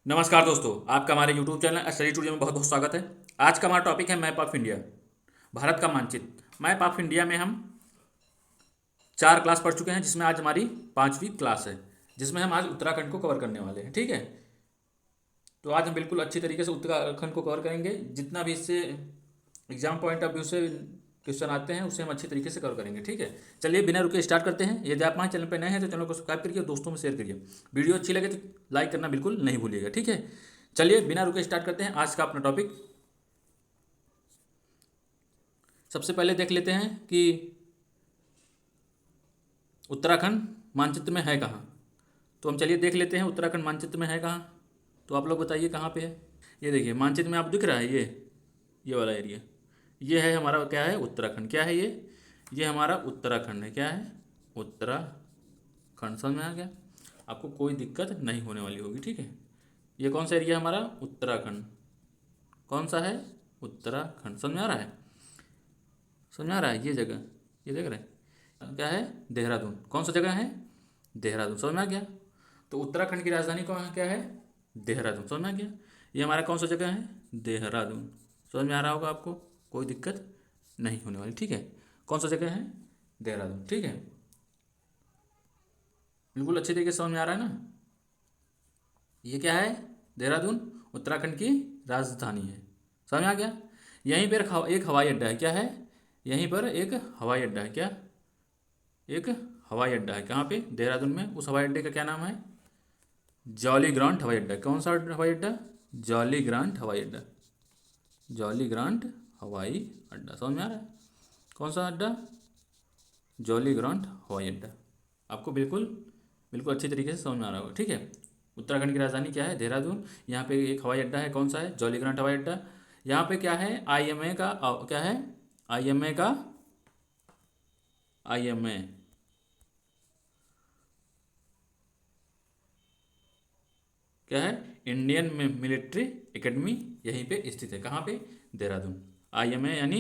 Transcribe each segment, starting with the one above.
नमस्कार दोस्तों, आपका हमारे YouTube चैनल स्टडी स्टूडियो में बहुत बहुत स्वागत है। आज का हमारा टॉपिक है मैप ऑफ इंडिया, भारत का मानचित्र। मैप ऑफ इंडिया में हम 4 क्लास पढ़ चुके हैं, जिसमें आज हमारी 5वीं क्लास है, जिसमें हम आज उत्तराखंड को कवर करने वाले हैं। ठीक है, तो आज हम बिल्कुल अच्छी तरीके से उत्तराखंड को कवर करेंगे। जितना भी इससे एग्जाम पॉइंट ऑफ व्यू से क्वेश्चन आते हैं उसे हम अच्छी तरीके से कवर करेंगे। ठीक है, चलिए बिना रुके स्टार्ट करते हैं। यदि आप हमारे चैनल पर नए हैं तो चैनल को सब्सक्राइब करिए, दोस्तों में शेयर करिए। वीडियो अच्छी लगे तो लाइक करना बिल्कुल नहीं भूलिएगा। ठीक है, चलिए बिना रुके स्टार्ट करते हैं आज का अपना टॉपिक। सबसे पहले देख लेते हैं कि उत्तराखंड मानचित्र में है कहाँ। तो हम चलिए देख लेते हैं उत्तराखंड मानचित्र में है कहाँ। तो आप लोग बताइए कहाँ पे है। ये देखिए मानचित्र में आप दिख रहा है, ये वाला एरिया, ये है हमारा क्या है, उत्तराखंड। क्या है ये हमारा उत्तराखंड है। क्या है, उत्तराखंड। समझ में आ गया, आपको कोई दिक्कत नहीं होने वाली होगी। ठीक है, ये कौन सा एरिया है हमारा, उत्तराखंड। कौन सा है, उत्तराखंड। समझ में आ रहा है, समझ में आ रहा है। ये जगह, ये देख रहे हैं क्या है, देहरादून। कौन सा जगह है, देहरादून। समझ में आ गया। तो उत्तराखंड की राजधानी कौन क्या है, देहरादून। समझ में आ गया। ये हमारा कौन सा जगह है, देहरादून। समझ में आ रहा होगा आपको, कोई दिक्कत नहीं होने वाली। ठीक है, कौन सा जगह है, देहरादून। ठीक है, बिल्कुल अच्छे तरीके से समझ में आ रहा है ना। ये क्या है, देहरादून उत्तराखंड की राजधानी है। समझ में आ गया। यहीं पर एक हवाई अड्डा है। क्या है, यहीं पर एक हवाई अड्डा है। क्या, एक हवाई अड्डा है। कहाँ पे, देहरादून में। उस हवाई अड्डे का क्या नाम है, जॉली ग्रांट हवाई अड्डा। कौन सा हवाई अड्डा, जॉली ग्रांट हवाई अड्डा। जॉली ग्रांट हवाई अड्डा। समझ में आ रहा है, कौन सा अड्डा, जॉली ग्रांट हवाई अड्डा। आपको बिल्कुल बिल्कुल अच्छी तरीके से समझ में आ रहा होगा। ठीक है, उत्तराखंड की राजधानी क्या है, देहरादून। यहाँ पे एक हवाई अड्डा है, कौन सा है, जॉली ग्रांट हवाई अड्डा। यहाँ पे क्या है, आईएमए का क्या है, आईएमए का, आईएमए क्या है, इंडियन मिलिट्री एकेडमी यहीं पे स्थित है। कहाँ पे, देहरादून। आईएमए यानी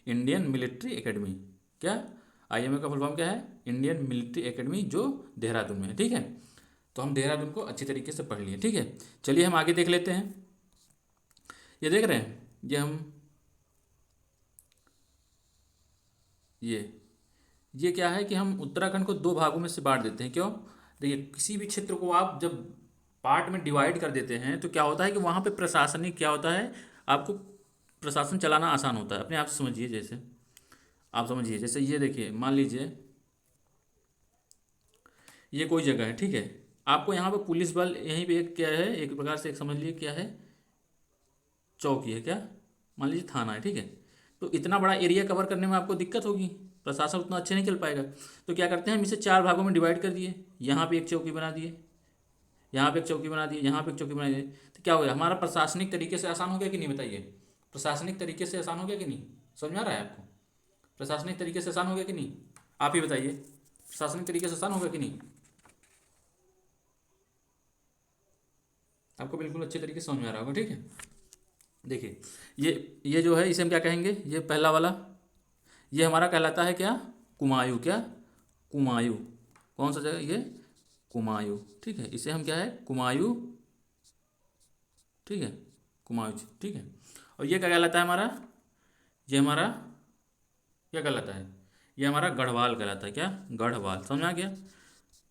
इंडियन मिलिट्री एकेडमी। क्या, आईएमए का फुल फॉर्म क्या है, इंडियन मिलिट्री एकेडमी, जो देहरादून में है। ठीक है, तो हम देहरादून को अच्छी तरीके से पढ़ लिए। ठीक है, चलिए हम आगे देख लेते हैं। ये देख रहे हैं, ये ये क्या है कि हम उत्तराखंड को 2 भागों में से बांट देते हैं। क्यों, देखिए किसी भी क्षेत्र को आप जब पार्ट में डिवाइड कर देते हैं तो क्या होता है कि वहाँ पे प्रशासनिक क्या होता है, आपको प्रशासन चलाना आसान होता है। अपने आप से समझिए, जैसे आप समझिए, जैसे ये देखिए, मान लीजिए ये कोई जगह है। ठीक है, आपको यहाँ पे पुलिस बल, यहीं पे एक क्या है, एक प्रकार से एक समझ लिए क्या है, चौकी है। क्या, मान लीजिए थाना है। ठीक है, तो इतना बड़ा एरिया कवर करने में आपको दिक्कत होगी, प्रशासन उतना अच्छे नहीं चल पाएगा। तो क्या करते हैं, हम इसे 4 भागों में डिवाइड कर दिए। यहाँ पे एक चौकी बना दिए, यहाँ पे एक चौकी बना दिए, यहाँ पे एक चौकी बना दिए। तो क्या हो गया, हमारा प्रशासनिक तरीके से आसान हो गया कि नहीं, बताइए। प्रशासनिक तरीके से आसान हो गया कि नहीं, समझ में आ रहा है आपको, प्रशासनिक तरीके से आसान हो गया कि नहीं, आप ही बताइए। प्रशासनिक तरीके से आसान होगा कि नहीं, आपको बिल्कुल अच्छे तरीके से समझ में आ रहा होगा। ठीक है, देखिए ये जो है इसे हम क्या कहेंगे, ये पहला वाला, ये हमारा कहलाता है क्या, कुमायूं। क्या, कुमायूं। कौन सा जगह, ये कुमायूं। ठीक है, इसे हम क्या है, कुमायूं। ठीक है, कुमायूं। ठीक है, और ये क्या कहलाता है हमारा, ये हमारा क्या कहलाता है, ये हमारा गढ़वाल कहलाता है। क्या, गढ़वाल। समझ में आ गया।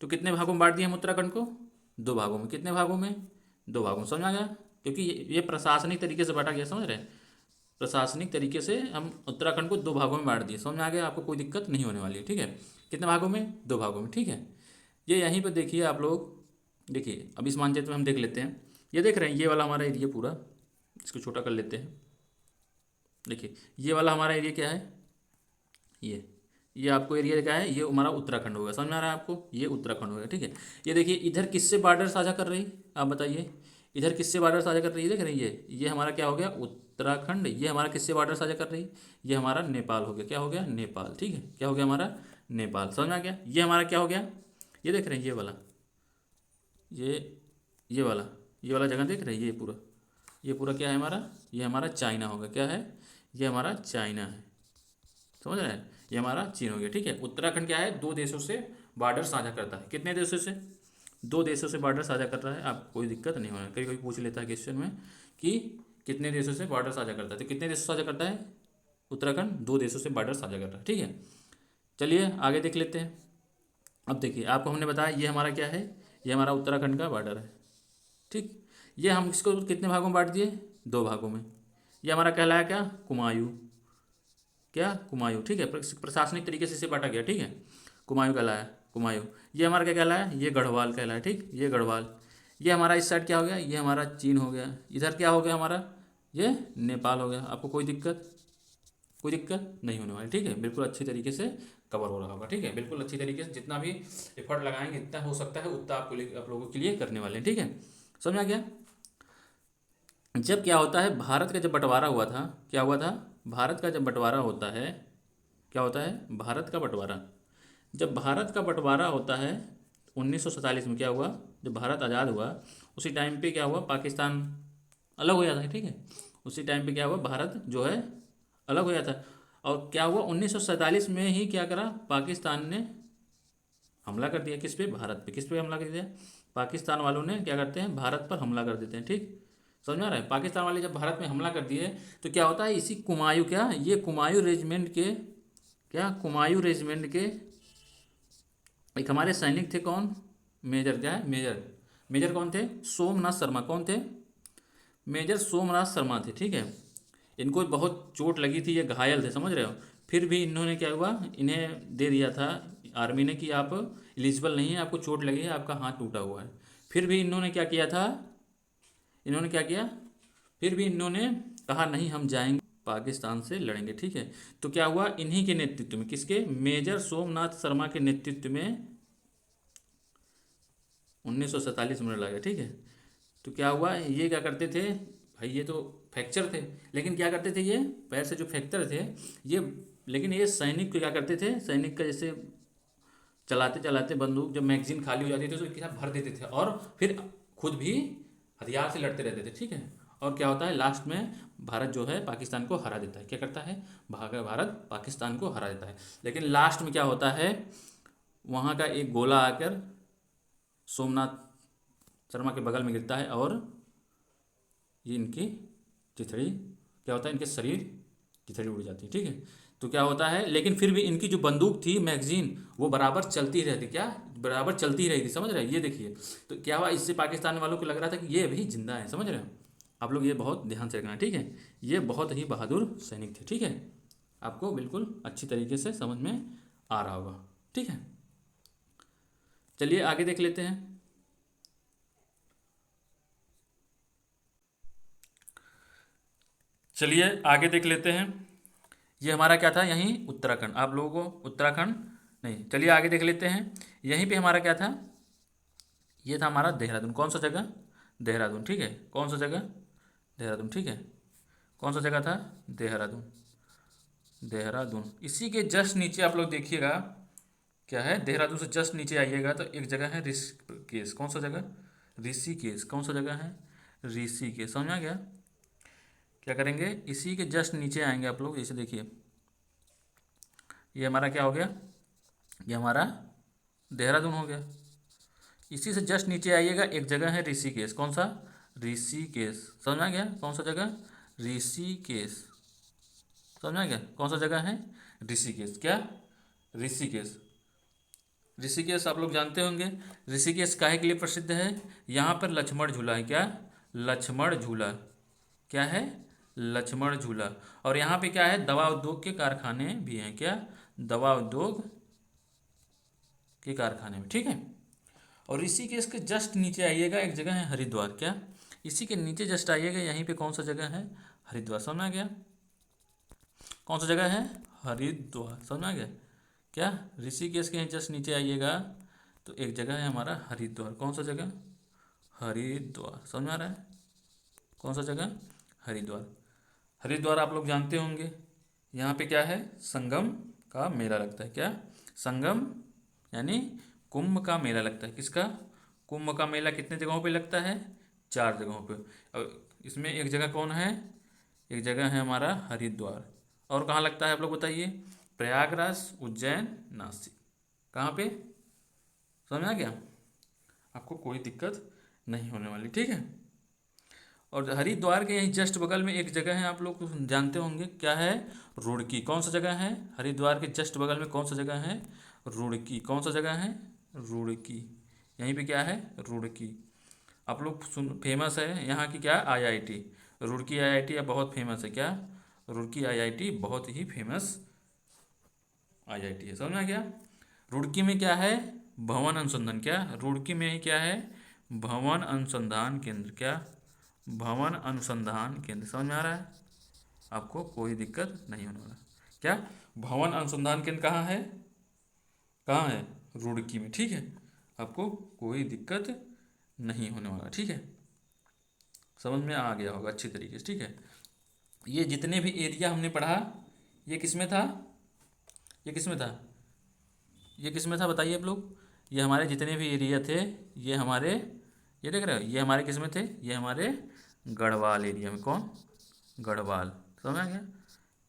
तो कितने भागों में बांट दिए हम उत्तराखंड को, 2 भागों में। कितने भागों में, 2 भागों में। समझ में आ गया, क्योंकि ये प्रशासनिक तरीके से बांटा गया। समझ रहे हैं, प्रशासनिक तरीके से हम उत्तराखंड को 2 भागों में बांट दिए। समझ में आ गया, आपको कोई दिक्कत नहीं होने वाली है। ठीक है, कितने भागों में, 2 भागों में। ठीक है, ये यहीं पर देखिए आप लोग, देखिए अब इस मानचित्र में हम देख लेते हैं। ये देख रहे हैं, ये वाला हमारा एरिया पूरा, इसको छोटा कर लेते हैं। देखिए ये वाला हमारा एरिया क्या है, ये आपको एरिया क्या है, ये हमारा उत्तराखंड होगा। समझ में आ रहा है आपको, ये उत्तराखंड होगा। ठीक है, ये देखिए इधर किससे बॉर्डर साझा कर रही, आप बताइए, इधर किससे बॉर्डर साझा कर रही है, देख रही है, ये हमारा क्या हो गया, उत्तराखंड। ये हमारा किससे बॉर्डर साझा कर रही है, ये हमारा नेपाल हो गया। क्या हो गया, नेपाल। ठीक है, क्या हो गया हमारा, नेपाल। समझ में आ गया। ये हमारा क्या हो गया, ये देख रहे हैं, ये वाला, ये ये वाला, ये वाला जगह देख रहे हैं, ये पूरा क्या है हमारा, ये हमारा चाइना होगा। क्या है, ये हमारा चाइना है। समझ रहे हैं, ये हमारा चीन हो गया। ठीक है, उत्तराखंड क्या है, 2 देशों से बॉर्डर साझा करता है। कितने देशों से, 2 देशों से बॉर्डर साझा कर रहा है, आप कोई दिक्कत नहीं होना। कभी कभी पूछ लेता है क्वेश्चन में कि कितने देशों से बॉर्डर साझा करता है, तो कितने देशों से साझा करता है उत्तराखंड? 2 देशों से बॉर्डर साझा कर रहा है, ठीक है। चलिए आगे देख लेते हैं। अब देखिए आपको हमने बताया ये हमारा क्या है, ये हमारा उत्तराखंड का बॉर्डर है, ठीक। ये हम इसको कितने भागों में बांट दिए? 2 भागों में। ये हमारा कहलाया क्या? कुमायूं। क्या? कुमायूं, ठीक है। प्रशासनिक तरीके से इसे बांटा गया, ठीक है। कुमायूं कहलाया, कुमायूं। ये हमारा क्या कहलाया? ये गढ़वाल कहलाया, ठीक। ये गढ़वाल। ये हमारा इस साइड क्या हो गया? ये हमारा चीन हो गया। इधर क्या हो गया हमारा? ये नेपाल हो गया। आपको कोई दिक्कत? कोई दिक्कत नहीं होने वाली, ठीक है। बिल्कुल अच्छी तरीके से कवर हो रहा होगा, ठीक है। बिल्कुल अच्छी तरीके से जितना भी एफर्ट लगाएंगे जितना हो सकता है उतना आप लोगों के लिए करने वाले हैं, ठीक है। समझ आ गया? जब क्या होता है, भारत का जब बंटवारा हुआ था, क्या हुआ था? भारत का जब बंटवारा होता है, क्या होता है? भारत का बंटवारा। जब भारत का बंटवारा होता है 1947 में, क्या हुआ? जब भारत आज़ाद हुआ उसी टाइम पे क्या हुआ? पाकिस्तान अलग हो जाता है, ठीक है। उसी टाइम पे क्या हुआ? भारत जो है अलग हो जाता है। और क्या हुआ? 1947 में ही क्या करा? पाकिस्तान ने हमला कर दिया। किस पे? भारत पे। किस पे हमला कर दिया? पाकिस्तान वालों ने क्या करते हैं? भारत पर हमला कर देते हैं, ठीक। समझ में आ रहा है? पाकिस्तान वाले जब भारत में हमला कर दिए तो क्या होता है? इसी कुमायूं, क्या ये कुमायूं रेजिमेंट के, क्या कुमायूं रेजिमेंट के एक हमारे सैनिक थे, कौन? मेजर, क्या है? मेजर। मेजर कौन थे? सोमनाथ शर्मा। कौन थे? मेजर सोमनाथ शर्मा थे, ठीक है। इनको बहुत चोट लगी थी, ये घायल थे, समझ रहे हो। फिर भी इन्होंने क्या हुआ? इन्हें दे दिया था आर्मी ने कि आप एलिजिबल नहीं है, आपको चोट लगी है, आपका हाथ टूटा हुआ है। फिर भी इन्होंने क्या किया था? इन्होंने क्या किया? फिर भी इन्होंने कहा नहीं, हम जाएंगे, पाकिस्तान से लड़ेंगे, ठीक है। तो क्या हुआ? इन्हीं के नेतृत्व में, किसके? मेजर सोमनाथ शर्मा के नेतृत्व में 1947 में लड़ा गया, ठीक है। तो क्या हुआ? ये क्या करते थे भाई? ये तो फ्रैक्चर थे, लेकिन क्या करते थे? ये पैर से जो फ्रैक्चर थे ये, लेकिन ये सैनिक को क्या करते थे? सैनिक का जैसे चलाते चलाते बंदूक जब मैगजीन खाली हो जाती थी तो इसके साथ भर देते थे और फिर खुद भी हथियार से लड़ते रहते थे, ठीक है। और क्या होता है? लास्ट में भारत जो है पाकिस्तान को हरा देता है। क्या करता है? भारत पाकिस्तान को हरा देता है। लेकिन लास्ट में क्या होता है? वहाँ का एक गोला आकर सोमनाथ शर्मा के बगल में गिरता है और ये इनकी चिथड़ी, क्या होता है? इनके शरीर चिथड़ी उड़ जाती है, ठीक है। तो क्या होता है? लेकिन फिर भी इनकी जो बंदूक थी मैगजीन वो बराबर चलती रहती, क्या? बराबर चलती रही थी, समझ रहे हैं? ये देखिए तो क्या हुआ? इससे पाकिस्तान वालों को लग रहा था कि ये अभी जिंदा है, समझ रहे हो आप लोग? ये बहुत ध्यान से रखना, ठीक है। ये बहुत ही बहादुर सैनिक थे, ठीक है। आपको बिल्कुल अच्छी तरीके से समझ में आ रहा होगा, ठीक है। चलिए आगे देख लेते हैं। चलिए आगे देख लेते हैं। ये हमारा क्या था? यहीं उत्तराखंड। आप लोगों को उत्तराखंड नहीं, चलिए आगे देख लेते हैं। यहीं पे हमारा क्या था? ये था हमारा देहरादून। कौन सा जगह? देहरादून, ठीक है। कौन सा जगह? देहरादून, ठीक है। कौन सा जगह था? देहरादून। देहरादून। इसी के जस्ट नीचे आप लोग देखिएगा क्या है? देहरादून से जस्ट नीचे आइएगा तो एक जगह है ऋषिकेश। कौन सा जगह? ऋषिकेश। कौन सा जगह है? ऋषिकेश। समझ आ गया? क्या करेंगे? इसी के जस्ट नीचे आएंगे आप लोग, इसे देखिए। ये हमारा क्या हो गया? ये हमारा देहरादून हो गया। इसी से जस्ट नीचे आइएगा, एक जगह है ऋषिकेश। कौन सा? ऋषिकेश। समझ आ गया? कौन सा जगह? ऋषिकेश। समझ आ गया? कौन सा जगह है? ऋषिकेश। क्या? ऋषिकेश। ऋषिकेश आप लोग जानते होंगे। ऋषिकेश काहे के लिए प्रसिद्ध है? यहाँ पर लक्ष्मण झूला है। क्या? लक्ष्मण झूला। क्या है? लक्ष्मण झूला। और यहाँ पे क्या है? दवा उद्योग के कारखाने भी हैं। क्या? दवा उद्योग के कारखाने में, ठीक है। और इसी के इसके जस्ट नीचे आइएगा, एक जगह है हरिद्वार। क्या? इसी के नीचे जस्ट आइएगा, यहीं पे कौन सा जगह है? हरिद्वार। समझ आ गया? कौन सा जगह है? हरिद्वार। समझ आ गया? क्या? ऋषिकेश के जस्ट नीचे आइएगा तो एक जगह है हमारा हरिद्वार। कौन सा जगह? हरिद्वार। समझ में आ रहा है? कौन सा जगह? हरिद्वार। हरिद्वार आप लोग जानते होंगे, यहाँ पे क्या है? संगम का मेला लगता है। क्या? संगम यानी कुंभ का मेला लगता है। किसका? कुंभ का मेला कितने जगहों पे लगता है? 4 जगहों पे। और इसमें एक जगह कौन है? एक जगह है हमारा हरिद्वार। और कहाँ लगता है आप लोग बताइए? प्रयागराज, उज्जैन, नासिक। कहाँ पे? समझ आ गया? आपको कोई दिक्कत नहीं होने वाली, ठीक है। और हरिद्वार के यहीं जस्ट बगल में एक जगह है, आप लोग जानते होंगे, क्या है? रुड़की। कौन सा जगह है? हरिद्वार के जस्ट बगल में कौन सा जगह है? रुड़की। कौन सा जगह है? रुड़की। यहीं पे क्या है? रुड़की। आप लोग सुन, फेमस है यहाँ की क्या? आईआईटी। रुड़की आईआईटी अब बहुत फेमस है, क्या? रुड़की आईआईटी बहुत ही फेमस आईआईटी है, समझ में आ गया? रुड़की में क्या है? भवन अनुसंधान। क्या? रुड़की में ही क्या है? भवन अनुसंधान केंद्र। क्या? भवन अनुसंधान केंद्र। समझ में आ रहा है? आपको कोई दिक्कत नहीं होने वाला। क्या? भवन अनुसंधान केंद्र कहाँ है? कहाँ है? रुड़की में, ठीक है। आपको कोई दिक्कत नहीं होने वाला, ठीक है। समझ में आ गया होगा अच्छी तरीके से, ठीक है। ये जितने भी एरिया हमने पढ़ा, ये किसमें था? ये किसमें था? ये किसमें था बताइए आप लोग? ये हमारे जितने भी एरिया थे, ये हमारे, ये देख रहे हो, ये हमारे किसमें थे? ये हमारे गढ़वाल एरिया में। कौन? गढ़वाल। समझ आ गया?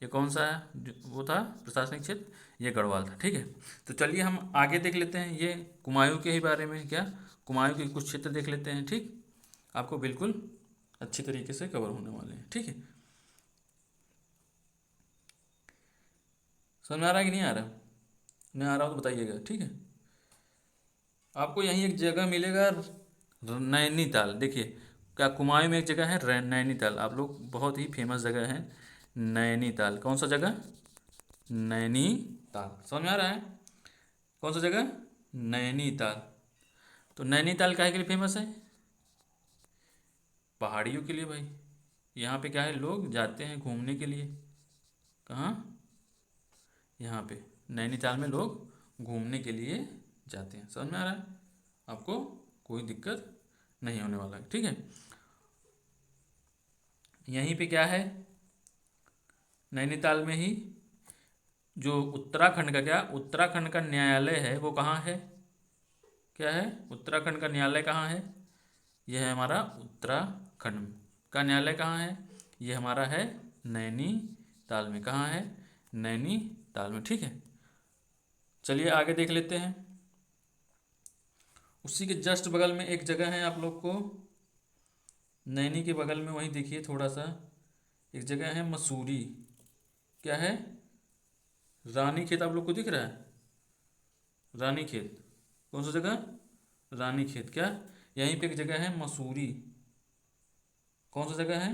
ये कौन सा है वो था प्रशासनिक क्षेत्र? ये गढ़वाल था, ठीक है। तो चलिए हम आगे देख लेते हैं, ये कुमायूं के ही बारे में। क्या? कुमायूं के कुछ क्षेत्र देख लेते हैं, ठीक। आपको बिल्कुल अच्छी तरीके से कवर होने वाले हैं, ठीक है। समझ में आ रहा है कि नहीं आ रहा? नहीं आ रहा हो तो बताइएगा, ठीक है। आपको यहीं एक जगह मिलेगा, नैनीताल। देखिए, क्या कुमायूं में एक जगह है नैनीताल। आप लोग, बहुत ही फेमस जगह है नैनीताल। कौन सा जगह? नैनीताल। समझ में आ रहा है? कौन सा जगह? नैनीताल। तो नैनीताल काहे के लिए फेमस है? पहाड़ियों के लिए भाई। यहाँ पे क्या है, लोग जाते हैं घूमने के लिए। कहाँ? यहाँ पे नैनीताल में लोग घूमने के लिए जाते हैं। समझ में आ रहा है? आपको कोई दिक्कत नहीं होने वाला है, ठीक है। यहीं पे क्या है? नैनीताल में ही जो उत्तराखंड का, क्या उत्तराखंड का न्यायालय है वो कहाँ है? क्या है? उत्तराखंड का न्यायालय कहाँ है? यह है हमारा उत्तराखंड का न्यायालय। कहाँ है? ये हमारा है नैनीताल में। कहाँ है? नैनीताल में, ठीक है। चलिए आगे देख लेते हैं। उसी के जस्ट बगल में एक जगह है आप लोग को, नैनी के बगल में, वहीं देखिए थोड़ा सा एक जगह है मसूरी। क्या है? रानी खेत। आप लोग को दिख रहा है? रानी खेत। कौन सा जगह? रानी खेत। क्या? यहीं पे एक जगह है मसूरी। कौन सा जगह है?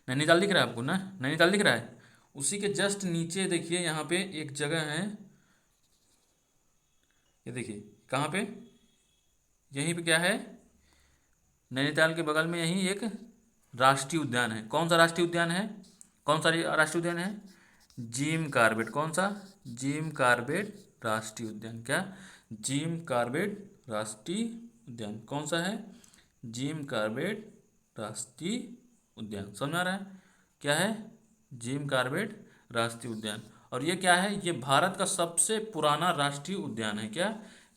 नैनीताल दिख रहा है आपको ना? नैनीताल दिख रहा है? उसी के जस्ट नीचे देखिए, यहाँ पे एक जगह है, ये देखिए कहाँ पे, यहीं पे क्या है, नैनीताल के बगल में यहीं एक राष्ट्रीय उद्यान है। कौन सा राष्ट्रीय उद्यान है? कौन सा राष्ट्रीय उद्यान है? Jim Corbett. कौन सा? जिम कॉर्बेट राष्ट्रीय उद्यान। क्या? जिम कॉर्बेट राष्ट्रीय उद्यान। कौन सा है? जिम कॉर्बेट राष्ट्रीय उद्यान। समझ में आ रहा है? क्या है? जिम कॉर्बेट राष्ट्रीय उद्यान। और ये क्या है? ये भारत का सबसे पुराना राष्ट्रीय उद्यान है। क्या?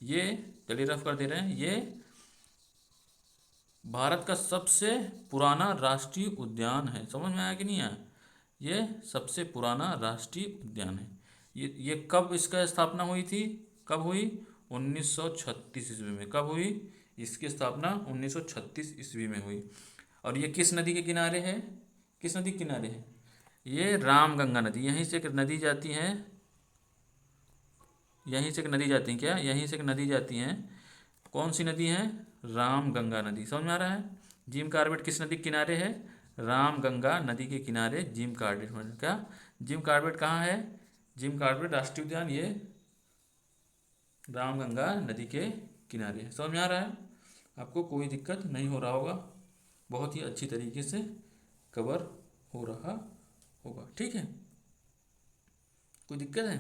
ये, चलिए रफ कर दे रहे हैं, ये भारत का सबसे पुराना राष्ट्रीय उद्यान है। समझ में आया कि नहीं आया? ये सबसे पुराना राष्ट्रीय उद्यान है। ये कब इसका स्थापना हुई थी? कब हुई? 1936 ईस्वी में। कब हुई इसकी स्थापना? 1936 ईस्वी में हुई। और ये किस नदी के किनारे है? किस नदी के किनारे है? ये रामगंगा नदी। यहीं से एक नदी जाती है, यहीं से एक नदी जाती है। क्या? यहीं से एक नदी जाती है। कौन सी नदी है? रामगंगा नदी। समझ में आ रहा है? जिम कॉर्बेट किस नदी के किनारे है? रामगंगा नदी के किनारे जिम कॉर्बेट। क्या? जिम कॉर्बेट कहाँ है? जिम कॉर्बेट राष्ट्रीय उद्यान ये रामगंगा नदी के किनारे है। समझ में आ रहा है? आपको कोई दिक्कत नहीं हो रहा होगा, बहुत ही अच्छी तरीके से कवर हो रहा होगा, ठीक है। कोई दिक्कत है?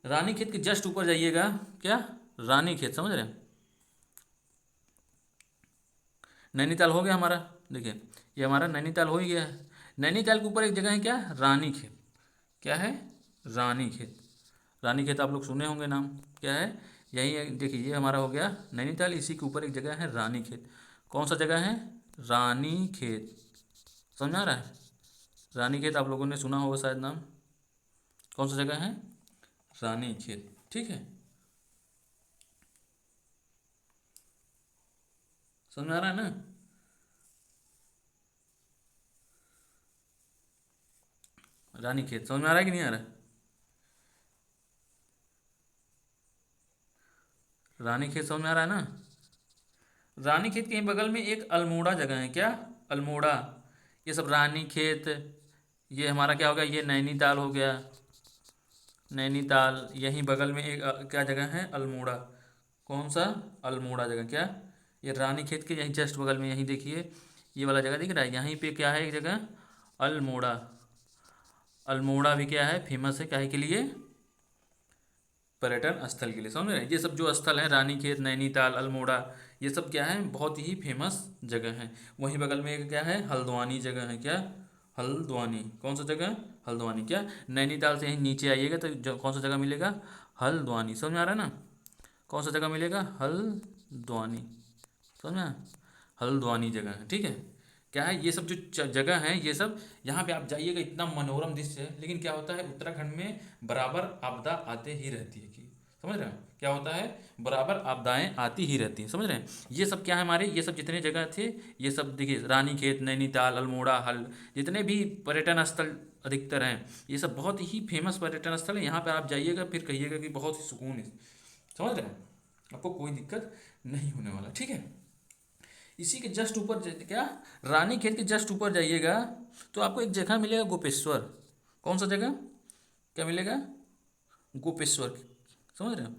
रानी खेत के जस्ट ऊपर जाइएगा। क्या? रानी खेत, समझ रहे हैं? नैनीताल हो गया हमारा। देखिए, ये हमारा नैनीताल हो ही गया है। नैनीताल के ऊपर एक जगह है, क्या? रानी खेत। क्या है? रानी खेत। रानी खेत आप लोग सुने होंगे नाम। क्या है? यही देखिए, ये हमारा हो गया नैनीताल। इसी के ऊपर एक जगह है रानी खेत। कौन सा जगह है? रानी खेत। समझ में आ रहा है? रानी खेत आप लोगों ने सुना होगा शायद नाम। कौन सा जगह है? रानी खेत। ठीक है, समझ में आ रहा है ना? रानी खेत समझ में आ रहा है कि नहीं आ रहा है? रानी खेत समझ में आ रहा है ना? रानी खेत के बगल में एक अल्मोड़ा जगह है। क्या? अल्मोड़ा। ये सब रानी खेत, ये हमारा क्या हो गया? ये नैनीताल हो गया। नैनीताल, यहीं बगल में एक क्या जगह है? अल्मोड़ा। कौन सा? अल्मोड़ा जगह। क्या? ये रानी खेत के यहीं जस्ट बगल में, यहीं देखिए ये वाला जगह दिख रहा है, यहीं पे क्या है एक जगह? अल्मोड़ा। अल्मोड़ा भी क्या है? फेमस है काहे के लिए? पर्यटन स्थल के लिए। समझ रहे हैं? ये सब जो स्थल हैं, रानीखेत, नैनीताल, अल्मोड़ा, ये सब क्या है? बहुत ही फेमस जगह है। वहीं बगल में एक क्या है? हल्द्वानी जगह है। क्या? हल्द्वानी। कौन सा जगह? हल्द्वानी। क्या? नैनीताल से यहीं नीचे आइएगा तो कौन सा जगह मिलेगा? हल्द्वानी। समझ में आ रहा है ना? कौन सा जगह मिलेगा? हल्द्वानी। समझ में आया? हल्द्वानी जगह है। ठीक है, क्या है ये सब जो जगह हैं, ये सब यहाँ पे आप जाइएगा, इतना मनोरम दृश्य है। लेकिन क्या होता है, उत्तराखंड में बराबर आपदा आते ही रहती है। कि समझ रहे हैं? क्या होता है? बराबर आपदाएं आती ही रहती हैं। समझ रहे हैं? ये सब क्या है हमारे, ये सब जितने जगह थे, ये सब देखिए, रानीखेत, नैनीताल, अल्मोड़ा, हल, जितने भी पर्यटन स्थल अधिकतर हैं, ये सब बहुत ही फेमस पर्यटन स्थल है। यहाँ पर आप जाइएगा फिर कहिएगा कि बहुत ही सुकून है। समझ रहे हैं? आपको कोई दिक्कत नहीं होने वाला। ठीक है, इसी के जस्ट ऊपर क्या, रानी खेत के जस्ट ऊपर जाइएगा तो आपको एक जगह मिलेगा, गोपेश्वर। कौन सा जगह? क्या मिलेगा? गोपेश्वर। समझ रहे हो?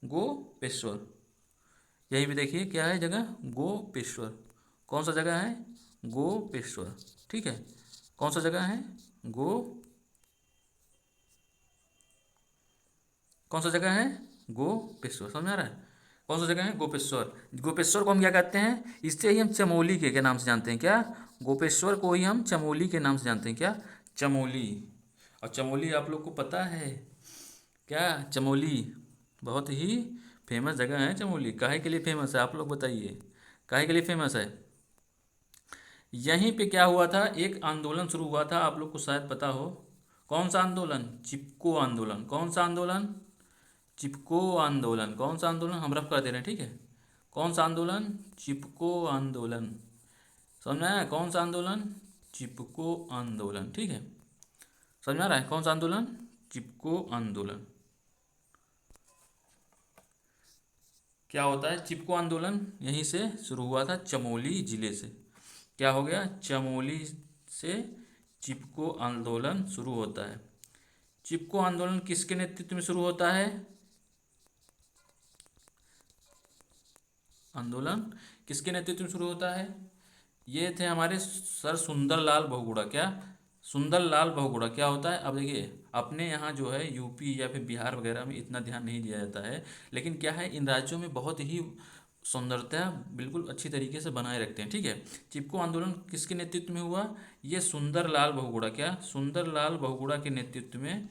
गोपेश्वर। यहीं पे देखिए क्या है जगह? गोपेश्वर। कौन सा जगह है? गोपेश्वर। ठीक है, कौन सा जगह है? गो कौन सा जगह है? गोपेश्वर। समझ में आ रहा है? कौन सा जगह है? गोपेश्वर। गोपेश्वर को हम क्या कहते हैं? इससे ही हम चमोली के नाम से जानते हैं। क्या? गोपेश्वर को ही हम चमोली के नाम से जानते हैं। क्या? चमोली। और चमोली आप लोग को पता है क्या? चमोली बहुत ही फेमस जगह है। चमोली काहे के लिए फेमस है? आप लोग बताइए, काहे के लिए फेमस है? यहीं पे क्या हुआ था, एक आंदोलन शुरू हुआ था, आप लोग को शायद पता हो। कौन सा आंदोलन? चिपको आंदोलन। कौन सा आंदोलन? चिपको आंदोलन। कौन सा आंदोलन? हम रफ कर दे रहे हैं। ठीक है, कौन सा आंदोलन? चिपको आंदोलन। समझ में आया? कौन सा आंदोलन? चिपको आंदोलन। ठीक है, समझ में आ रहा है? कौन सा आंदोलन? चिपको आंदोलन। क्या होता है चिपको आंदोलन? यहीं से शुरू हुआ था, चमोली जिले से। क्या हो गया? चमोली से चिपको आंदोलन शुरू होता है। चिपको आंदोलन किसके नेतृत्व में शुरू होता है? आंदोलन किसके नेतृत्व में शुरू होता है? ये थे हमारे सर सुंदरलाल बहुगुणा। क्या? सुंदरलाल बहुगुणा। क्या होता है? अब देखिए, अपने यहाँ जो है यूपी या फिर बिहार वगैरह में इतना ध्यान नहीं दिया जाता है, लेकिन क्या है, इन राज्यों में बहुत ही सुंदरता बिल्कुल अच्छी तरीके से बनाए रखते हैं। ठीक है, चिपको आंदोलन किसके नेतृत्व में हुआ? ये सुंदरलाल बहुगुणा। क्या? सुंदरलाल बहुगुणा के नेतृत्व में।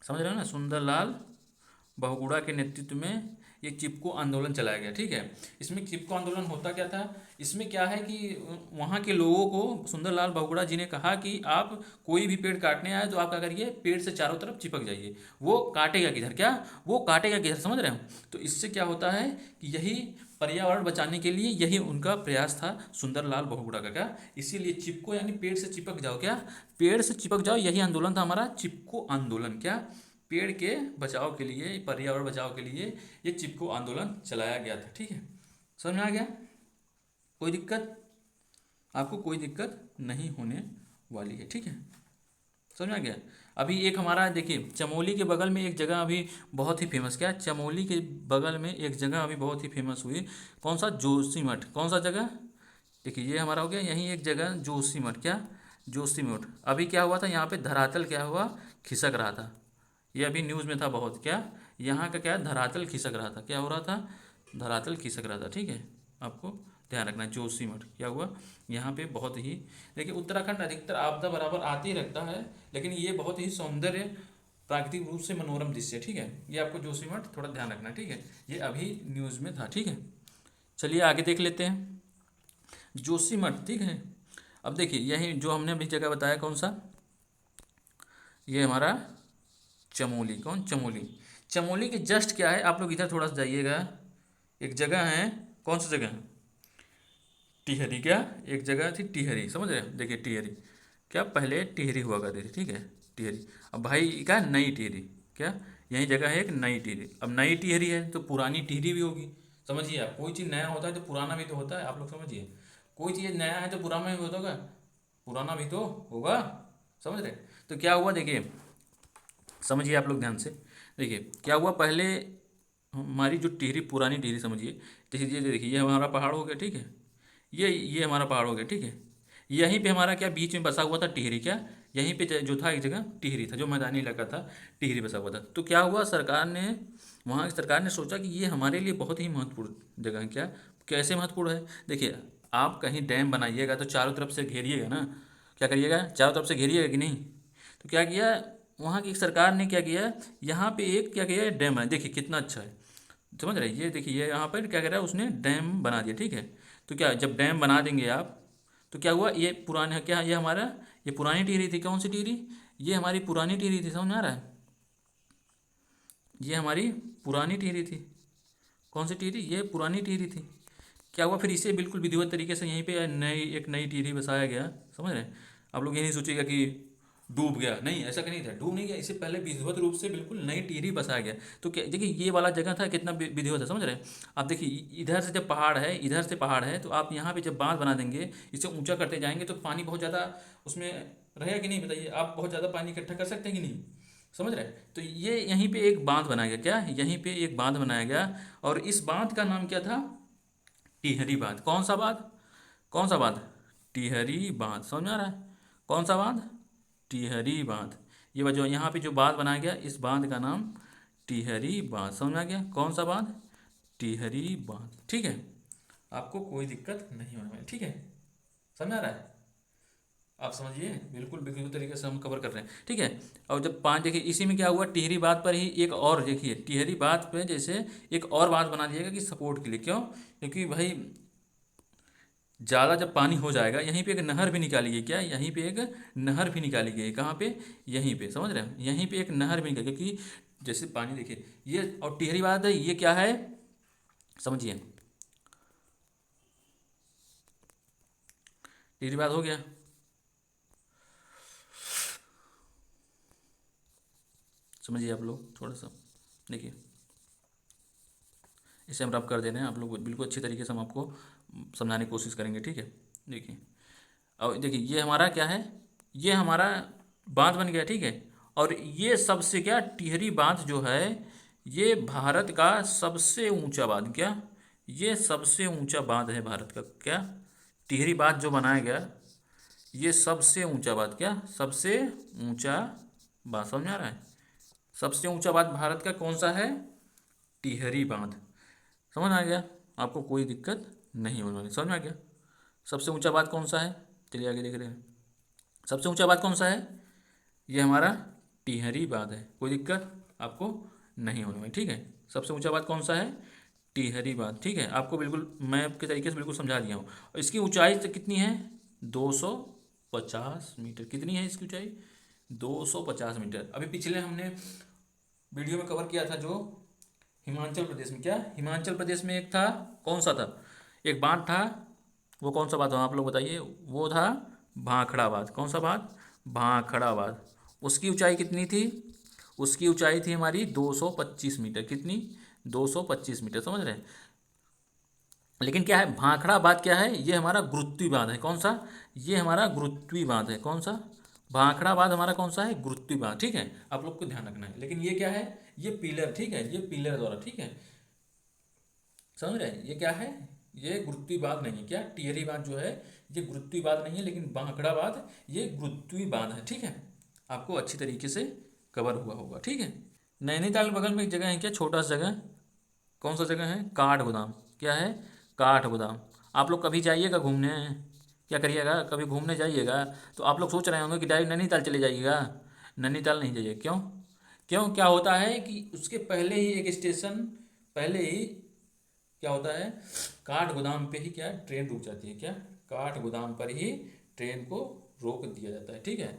समझ रहे हो ना? सुंदरलाल बहुगुणा के नेतृत्व में ये चिपको आंदोलन चलाया गया। ठीक है, इसमें चिपको आंदोलन होता क्या था? इसमें क्या है कि वहाँ के लोगों को सुंदरलाल बहुगुणा जी ने कहा कि आप कोई भी पेड़ काटने आए तो आप क्या करिए, पेड़ से चारों तरफ चिपक जाइए। वो काटेगा किधर? क्या? वो काटेगा किधर? समझ रहे हो? तो इससे क्या होता है कि यही पर्यावरण बचाने के लिए यही उनका प्रयास था, सुंदरलाल बहुगुणा का। क्या? इसीलिए चिपको यानी पेड़ से चिपक जाओ। क्या? पेड़ से चिपक जाओ, यही आंदोलन था हमारा चिपको आंदोलन। क्या? पेड़ के बचाव के लिए, पर्यावरण बचाव के लिए ये चिपको आंदोलन चलाया गया था। ठीक है, समझ में आ गया? कोई दिक्कत? आपको कोई दिक्कत नहीं होने वाली है। ठीक है, समझ में आ गया? अभी एक हमारा देखिए, चमोली के बगल में एक जगह अभी बहुत ही फेमस। क्या? चमोली के बगल में एक जगह अभी बहुत ही फेमस हुई। कौन सा? जोशीमठ। कौन सा जगह? देखिए, ये हमारा हो गया, यहीं एक जगह जोशीमठ। क्या? जोशीमठ। अभी क्या हुआ था यहाँ पे? धरातल क्या हुआ? खिसक रहा था। ये अभी न्यूज़ में था बहुत। क्या? यहाँ का क्या? धरातल खिसक रहा था। क्या हो रहा था? धरातल खिसक रहा था। ठीक है, आपको ध्यान रखना है। जोशीमठ क्या हुआ? यहाँ पे बहुत ही, देखिए, उत्तराखंड अधिकतर आपदा बराबर आते ही रखता है, लेकिन ये बहुत ही सौंदर्य प्राकृतिक रूप से मनोरम दृश्य है। ठीक है, ये आपको जोशीमठ थोड़ा ध्यान रखना है। ठीक है, ये अभी न्यूज़ में था। ठीक है, चलिए आगे देख लेते हैं। जोशीमठ, ठीक है। अब देखिए यही जो हमने अभी जगह बताया, कौन सा, ये हमारा चमोली। कौन, चमोली। चमोली के जस्ट क्या है, आप लोग इधर थोड़ा सा जाइएगा, एक जगह है, कौन सी जगह है, टिहरी। क्या, एक जगह थी टिहरी, समझ रहे हैं, देखिए टिहरी, क्या पहले टिहरी हुआ करती थी, ठीक है, टिहरी। अब भाई क्या, नई टिहरी, क्या, यही जगह है एक नई टिहरी। अब नई टिहरी है तो पुरानी टिहरी भी होगी। समझिए आप, कोई चीज़ नया होता है तो पुराना भी तो होता है, आप लोग समझिए। कोई चीज़ नया है तो पुराना भी होता होगा, पुराना भी तो होगा, समझ रहे। तो क्या हुआ देखिए, समझिए आप लोग ध्यान से। देखिए क्या हुआ, पहले हमारी जो टिहरी, पुरानी टिहरी समझिए, जैसे ये देखिए, ये हमारा पहाड़ हो गया, ठीक है, ये हमारा पहाड़ हो गया, ठीक है। यहीं पे हमारा क्या बीच में बसा हुआ था टिहरी, क्या, यहीं पे जो था एक जगह टिहरी था, जो मैदानी इलाका था, टिहरी बसा हुआ था। तो क्या हुआ, सरकार ने, वहाँ की सरकार ने सोचा कि ये हमारे लिए बहुत ही महत्वपूर्ण जगह है। क्या, कैसे महत्वपूर्ण है, देखिए आप कहीं डैम बनाइएगा तो चारों तरफ से घेरिएगा ना, क्या करिएगा, चारों तरफ से घेरिएगा कि नहीं। तो क्या किया वहाँ की सरकार ने, क्या किया, यहाँ पे एक क्या किया, डैम बना, देखिए कितना अच्छा है, समझ रहे हैं। ये देखिए, ये यहाँ पर क्या कर रहा है, उसने डैम बना दिया, ठीक है। तो क्या, जब डैम बना देंगे आप, तो क्या हुआ, ये पुराना, क्या ये हमारा, ये पुरानी टिहरी थी, कौन सी टिहरी, ये हमारी पुरानी टिहरी थी, समझ में आ रहा है, ये हमारी पुरानी टिहरी थी। कौन सी टिहरी, ये पुरानी टिहरी थी। क्या हुआ फिर, इसे बिल्कुल विधिवत तरीके से यहीं पे नई, एक नई टिहरी बसाया गया, समझ रहे हैं। आप लोग ये नहीं सोचिएगा कि डूब गया, नहीं, ऐसा कहीं नहीं था, डूब नहीं गया, इससे पहले विधिवत रूप से बिल्कुल नई टिहरी बसाया गया। तो क्या देखिए, ये वाला जगह था, कितना विधिवत है, समझ रहे हैं। आप देखिए, इधर से जब पहाड़ है, इधर से पहाड़ है, तो आप यहाँ पे जब बांध बना देंगे, इसे ऊंचा करते जाएंगे, तो पानी बहुत ज़्यादा उसमें रहेगा कि नहीं, बताइए आप, बहुत ज़्यादा पानी इकट्ठा कर सकते हैं कि नहीं, समझ रहे हैं। तो ये यहीं पे एक बांध बनाया गया, क्या, यहीं पे एक बांध बनाया गया, और इस बांध का नाम क्या था, टिहरी बांध। कौन सा बांध, कौन सा बांध, टिहरी बांध, समझ में आ रहा है, कौन सा बांध, टिहरी बांध। ये जो यहाँ पे जो बांध बनाया गया, इस बांध का नाम टिहरी बांध, समझ में आ गया, कौन सा बांध, टिहरी बांध, ठीक है। आपको कोई दिक्कत नहीं होने वाली, ठीक है, समझ में आ रहा है। आप समझिए, बिल्कुल बिल्कुल तरीके से हम कवर कर रहे हैं, ठीक है। और जब पाँच, देखिए इसी में क्या हुआ, टिहरी बात पर ही एक और, देखिए टिहरी बात पे जैसे एक और बात बना दिएगा कि सपोर्ट के लिए, क्यों, क्योंकि भाई ज़्यादा जब पानी हो जाएगा, यहीं पे एक नहर भी निकाली गई, क्या, यहीं पे एक नहर भी निकाली गई, कहाँ पे, यहीं पे, समझ रहे हैं, यहीं पे एक नहर भी निकाली, क्योंकि जैसे पानी देखिए ये, और टिहरी बात है, ये क्या है, समझिए, टिहरी बात हो गया। समझिए आप लोग थोड़ा सा, देखिए इसे हम रब कर दे रहे हैं, आप लोग बिल्कुल अच्छी तरीके से हम आपको समझाने की कोशिश करेंगे, ठीक है। देखिए, और देखिए ये हमारा क्या है, ये हमारा बांध बन गया, ठीक है। और ये सबसे क्या, टिहरी बांध जो है, ये भारत का सबसे ऊंचा बांध, क्या, ये सबसे ऊंचा बांध है भारत का, क्या, टिहरी बांध जो बनाया गया, ये सबसे ऊंचा बांध, क्या, सबसे ऊंचा बांध, समझ में आ रहा है। सबसे ऊंचा बांध भारत का कौन सा है, टिहरी बांध, समझ आ गया, आपको कोई दिक्कत नहीं होने वाली, समझ में आ गया। सबसे ऊंचा बात कौन सा है, चलिए आगे देख रहे हैं। सबसे ऊंचा बात कौन सा है, ये हमारा टिहरी बात है, कोई दिक्कत आपको नहीं होने वाली, ठीक है। सबसे ऊंचा बात कौन सा है, टिहरी बात, ठीक है। आपको बिल्कुल मैप के तरीके से बिल्कुल समझा दिया हूँ। और इसकी ऊंचाई तो कितनी है, 250 मीटर, कितनी है इसकी ऊंचाई, 250 मीटर। अभी पिछले हमने वीडियो में कवर किया था, जो हिमाचल प्रदेश में, क्या, हिमाचल प्रदेश में एक था, कौन सा था, एक बांध था, वो कौन सा बांध था, आप लोग बताइए, वो था भाखड़ा बांध। कौन सा बांध, भाखड़ा बांध। उसकी ऊंचाई कितनी थी, उसकी ऊंचाई थी हमारी 225 मीटर, कितनी, 225 मीटर, समझ रहे हैं। लेकिन क्या है, भाखड़ा बांध क्या है, ये हमारा गुरुत्वी बांध है, कौन सा, ये हमारा गुरुत्वी बांध है, कौन सा, भाखड़ा बांध हमारा कौन सा है, गुरुत्वी बांध, ठीक है। आप लोग को ध्यान रखना है। लेकिन ये क्या है, ये पिलर, ठीक है, ये पिलर द्वारा, ठीक है, समझ रहे हैं। ये क्या है, ये गुरुत्वी बांध नहीं है, क्या, टिहरी बांध जो है ये गुरुत्वी बांध नहीं है, लेकिन भाखड़ा बांध ये गुरुत्वी बांध है, ठीक है। आपको अच्छी तरीके से कवर हुआ होगा, ठीक है। नैनीताल बगल में एक जगह है, क्या, छोटा सा जगह, कौन सा जगह है, काठ गोदाम, क्या है, काठ गोदाम। आप लोग कभी जाइएगा घूमने, क्या करिएगा, कभी घूमने जाइएगा, तो आप लोग सोच रहे होंगे कि डायरेक्ट नैनीताल चले जाइएगा, नैनीताल नहीं जाइए, क्यों, क्यों, क्या होता है कि उसके पहले ही एक स्टेशन, पहले ही क्या होता है, काठ गोदाम पे ही क्या है, ट्रेन रुक जाती है, क्या, काठ गोदाम पर ही ट्रेन को रोक दिया जाता है, ठीक है।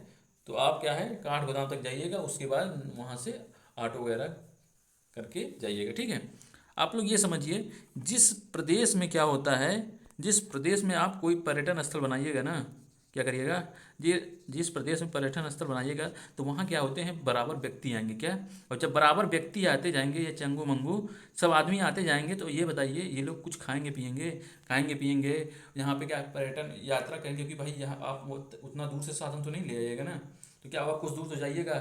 तो आप क्या है, काठ गोदाम तक जाइएगा, उसके बाद वहाँ से ऑटो वगैरह करके जाइएगा, ठीक है। आप लोग ये समझिए, जिस प्रदेश में क्या होता है, जिस प्रदेश में आप कोई पर्यटन स्थल बनाइएगा ना, क्या करिएगा, ये जिस प्रदेश में पर्यटन स्थल बनाइएगा तो वहाँ क्या होते हैं, बराबर व्यक्ति आएंगे, क्या, और जब बराबर व्यक्ति आते जाएंगे, ये चंगू मंगू सब आदमी आते जाएंगे, तो ये बताइए ये लोग कुछ खाएंगे पिएंगे, यहाँ पे क्या पर्यटन यात्रा करेंगे, क्योंकि भाई यहाँ आप उतना दूर से साधन तो नहीं ले आइएगा ना, तो क्या होगा, कुछ दूर तो जाइएगा,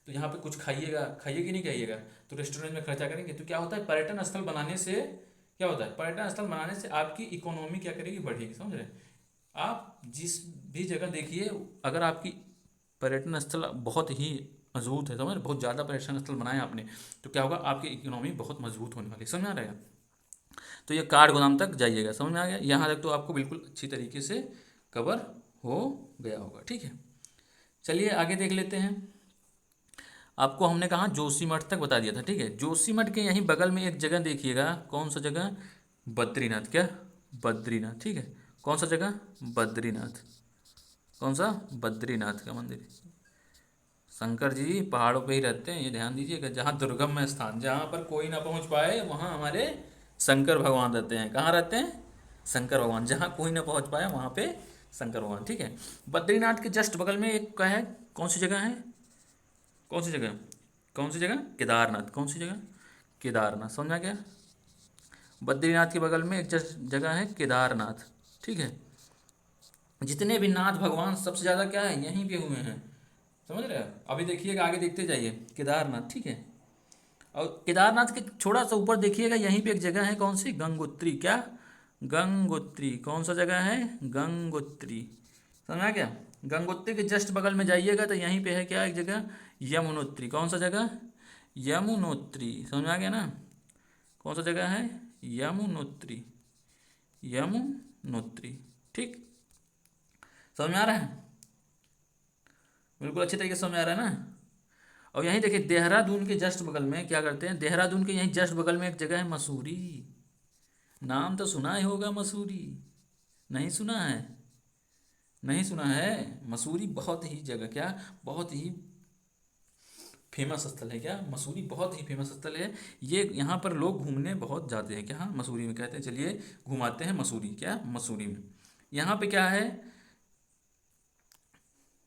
तो यहाँ पे कुछ खाइएगा, खाइए कि नहीं खाइएगा, तो रेस्टोरेंट में खर्चा करेंगे, तो क्या होता है, पर्यटन स्थल बनाने से क्या होता है, पर्यटन स्थल बनाने से आपकी इकोनॉमी क्या करेगी, बढ़ेगी, समझ रहे हैं। आप जिस भी जगह देखिए, अगर आपकी पर्यटन स्थल बहुत ही मजबूत है, समझ रहे, बहुत ज़्यादा पर्यटन स्थल बनाए आपने, तो क्या होगा, आपकी इकोनॉमी बहुत मजबूत होने वाली है, समझ में आ रहेगा। तो ये काठ गोदाम तक जाइएगा, समझ में आ गया, यहाँ तक तो आपको बिल्कुल अच्छी तरीके से कवर हो गया होगा, ठीक है। चलिए आगे देख लेते हैं। आपको हमने कहा जोशीमठ तक बता दिया था, ठीक है। जोशीमठ के यहीं बगल में एक जगह देखिएगा, कौन सा जगह, बद्रीनाथ, क्या, बद्रीनाथ, ठीक है। कौन सा जगह, बद्रीनाथ, कौन सा, बद्रीनाथ का मंदिर। शंकर जी पहाड़ों पे ही रहते हैं, ये ध्यान दीजिएगा, जहाँ दुर्गम स्थान, जहाँ पर कोई ना पहुँच पाए, वहाँ हमारे शंकर भगवान रहते हैं। कहाँ रहते हैं, शंकर भगवान, जहाँ कोई ना पहुँच पाए वहाँ पे शंकर भगवान, ठीक है। बद्रीनाथ के जस्ट बगल में एक क्या है, कौन सी जगह है, कौन सी जगह, कौन सी जगह, केदारनाथ, कौन सी जगह, केदारनाथ, समझ में आ गया। बद्रीनाथ के बगल में एक जगह है केदारनाथ, ठीक है। जितने भी नाथ भगवान सबसे ज़्यादा क्या है, यहीं पे हुए हैं, समझ रहे हैं। अभी देखिएगा, आगे देखते जाइए, केदारनाथ, ठीक है। और केदारनाथ के थोड़ा सा ऊपर देखिएगा, यहीं पे एक जगह है, कौन सी, गंगोत्री, क्या, गंगोत्री, कौन सा जगह है, गंगोत्री, समझा क्या। गंगोत्री के जस्ट बगल में जाइएगा तो यहीं पे है क्या, एक जगह, यमुनोत्री, कौन सा जगह, यमुनोत्री, समझ में आ गया ना, कौन सा जगह है, यमुनोत्री, यमुनोत्री, ठीक, समझ में आ रहा है, बिल्कुल अच्छे तरीके से समझ में आ रहा है ना। और यहीं देखिए, देहरादून के जस्ट बगल में क्या करते हैं, देहरादून के यहीं जस्ट बगल में एक जगह है मसूरी, नाम तो सुना ही होगा मसूरी, नहीं सुना है, नहीं सुना है, मसूरी बहुत ही जगह, क्या, बहुत ही फेमस स्थल है, क्या, मसूरी बहुत ही फेमस स्थल है। ये यहाँ पर लोग घूमने बहुत जाते हैं, क्या, हाँ, मसूरी में कहते हैं, चलिए घुमाते हैं मसूरी, क्या, मसूरी में। यहाँ पे क्या है,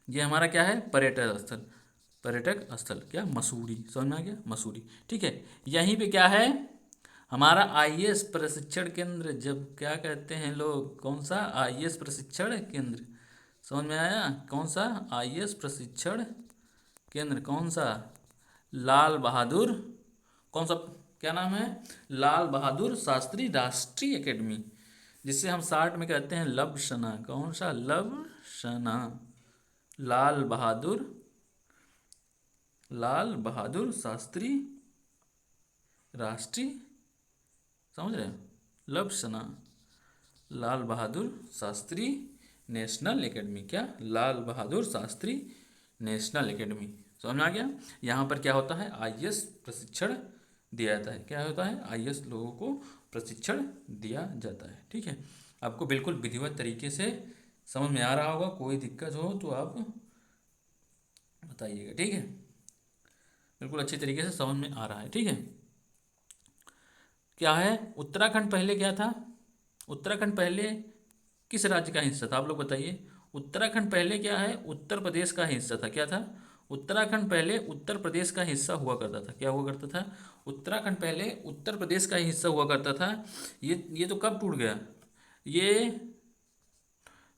ये हमारा क्या है, पर्यटक स्थल, पर्यटक स्थल, क्या, मसूरी, समझ में आ गया, मसूरी, ठीक है। यहीं पे क्या है, हमारा आईएएस प्रशिक्षण केंद्र, जब क्या कहते हैं लोग, कौन सा, आईएएस प्रशिक्षण केंद्र, समझ में आया, कौन सा, आईएएस प्रशिक्षण केंद्र, कौन सा, लाल बहादुर, कौन सा, क्या नाम है, लाल बहादुर शास्त्री राष्ट्रीय एकेडमी, जिसे हम शार्ट में कहते हैं लब सना, कौन सा, लब सना, लाल बहादुर, लाल बहादुर शास्त्री राष्ट्रीय, समझ रहे हैं, लब सना, लाल बहादुर शास्त्री नेशनल एकेडमी, क्या, लाल बहादुर शास्त्री नेशनल एकेडमी, समझ में आ गया। यहाँ पर क्या होता है, आईएएस प्रशिक्षण दिया जाता है, क्या होता है, आईएएस लोगों को प्रशिक्षण दिया जाता है, ठीक है। आपको बिल्कुल विधिवत तरीके से समझ में आ रहा होगा, कोई दिक्कत हो तो आप बताइएगा, ठीक है, बिल्कुल अच्छी तरीके से समझ में आ रहा है, ठीक है। क्या है, उत्तराखंड पहले क्या था, उत्तराखंड पहले किस राज्य का हिस्सा था, आप लोग बताइए। उत्तराखंड पहले क्या है, उत्तर प्रदेश का हिस्सा था, क्या था, उत्तराखंड पहले उत्तर प्रदेश का हिस्सा हुआ करता था, क्या हुआ करता था, उत्तराखंड पहले उत्तर प्रदेश का हिस्सा हुआ करता था। ये तो कब टूट गया, ये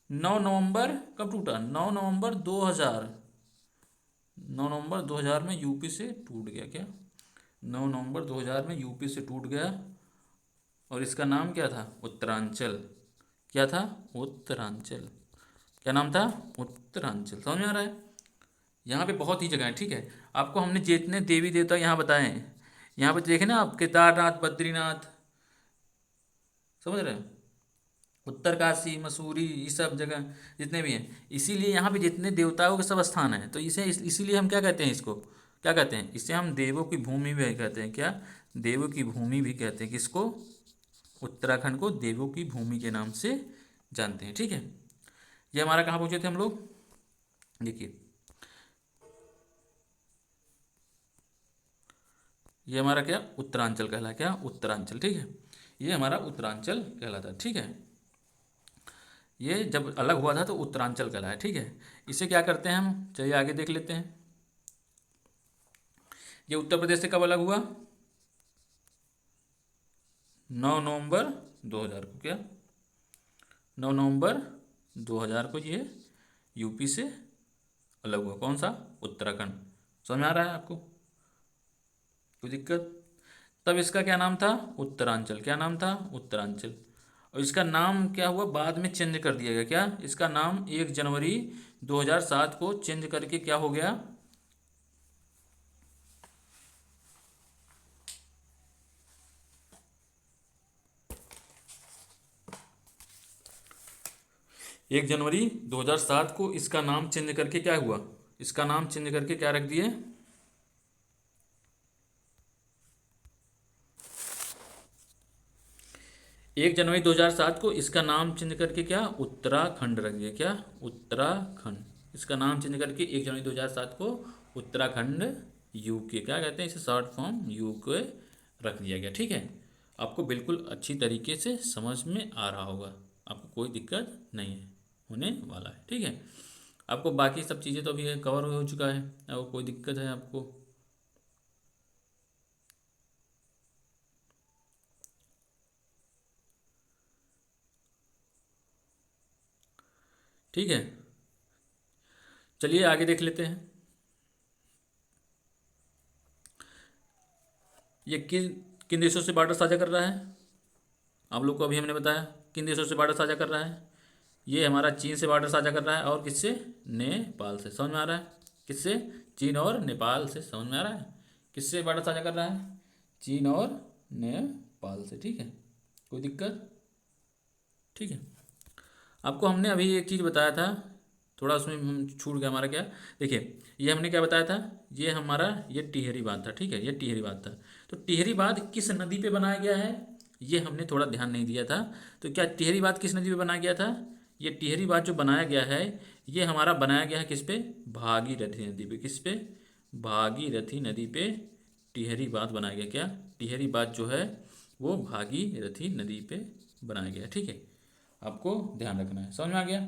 9 नवंबर, कब टूटा, 9 नवंबर 2000, 9 नवंबर 2000 में यूपी से टूट गया, क्या, 9 नवंबर 2000 में यूपी से टूट गया, और इसका नाम क्या था, उत्तरांचल, क्या था, उत्तरांचल, क्या नाम था, उत्तरांचल, समझ में आ रहा है। यहाँ पे बहुत ही जगह है, ठीक है। आपको हमने जितने देवी देवता यहाँ बताए हैं, यहाँ पे देखे ना आप, केदारनाथ, बद्रीनाथ, समझ रहे हैं, उत्तरकाशी, मसूरी, ये सब जगह जितने भी हैं, इसीलिए यहाँ पे जितने देवताओं के सब स्थान हैं, तो इसीलिए हम क्या कहते हैं, इसको क्या कहते हैं, इसे हम देवों की भूमि भी कहते हैं, क्या, देवों की भूमि भी कहते हैं, किसको, उत्तराखंड को देवों की भूमि के नाम से जानते हैं। ठीक है, ये हमारा कहाँ पूछे थे हम लोग, देखिए ये हमारा क्या उत्तरांचल कहलाता, क्या उत्तरांचल। ठीक है, ये हमारा उत्तरांचल कहलाता है। ठीक है, ये जब अलग हुआ था तो उत्तरांचल कहलाया। ठीक है, इसे क्या करते हैं हम, चलिए आगे देख लेते हैं। ये उत्तर प्रदेश से कब अलग हुआ, 9 नवंबर 2000 को, क्या 9 नवंबर 2000 को ये यूपी से अलग हुआ। कौन सा, उत्तराखंड। समझ में आ रहा है आपको, कोई दिक्कत। तब इसका क्या नाम था, उत्तरांचल। क्या नाम था, उत्तरांचल। और इसका नाम क्या हुआ, बाद में चेंज कर दिया गया। क्या, इसका नाम 1 जनवरी 2007 को चेंज करके क्या हो गया, 1 जनवरी 2007 को इसका नाम चेंज करके क्या हुआ, इसका नाम चेंज करके क्या रख दिए, 1 जनवरी 2007 को इसका नाम चेंज करके क्या उत्तराखंड रख दिया। क्या, उत्तराखंड। इसका नाम चेंज करके 1 जनवरी 2007 को उत्तराखंड यूके, क्या कहते हैं इसे, शॉर्ट फॉर्म यूके रख दिया गया। ठीक है, आपको बिल्कुल अच्छी तरीके से समझ में आ रहा होगा, आपको कोई दिक्कत नहीं है, होने वाला है। ठीक है, आपको बाकी सब चीज़ें तो अभी कवर हो चुका है, अब कोई दिक्कत है आपको। ठीक है, चलिए आगे देख लेते हैं। ये किन किन देशों से बॉर्डर साझा कर रहा है, आप लोग को अभी हमने बताया किन देशों से बॉर्डर साझा कर रहा है। ये हमारा चीन से बॉर्डर साझा कर रहा है, और किससे, नेपाल से। समझ में आ रहा है, किससे, चीन और नेपाल से। समझ में आ रहा है, किससे बॉर्डर साझा कर रहा है, चीन और नेपाल से। ठीक है, कोई दिक्कत। ठीक है, आपको हमने अभी एक चीज़ बताया था, थोड़ा उसमें हम छूट गया हमारा, क्या, देखिए ये हमने क्या बताया था, ये हमारा ये टिहरी बांध था। ठीक है, ये टिहरी बांध था। तो टिहरी बांध किस नदी पे बनाया गया है, ये हमने थोड़ा ध्यान नहीं दिया था। तो क्या टिहरी बांध किस नदी पे बनाया गया था, ये टिहरी बांध जो बनाया गया है, ये हमारा बनाया गया है किस पे, भागीरथी नदी पे। किस पे, भागीरथी नदी पे टिहरी बांध बनाया गया। क्या, टिहरी बांध जो है वो भागीरथी नदी पे बनाया गया। ठीक है, आपको ध्यान रखना है। समझ में आ गया,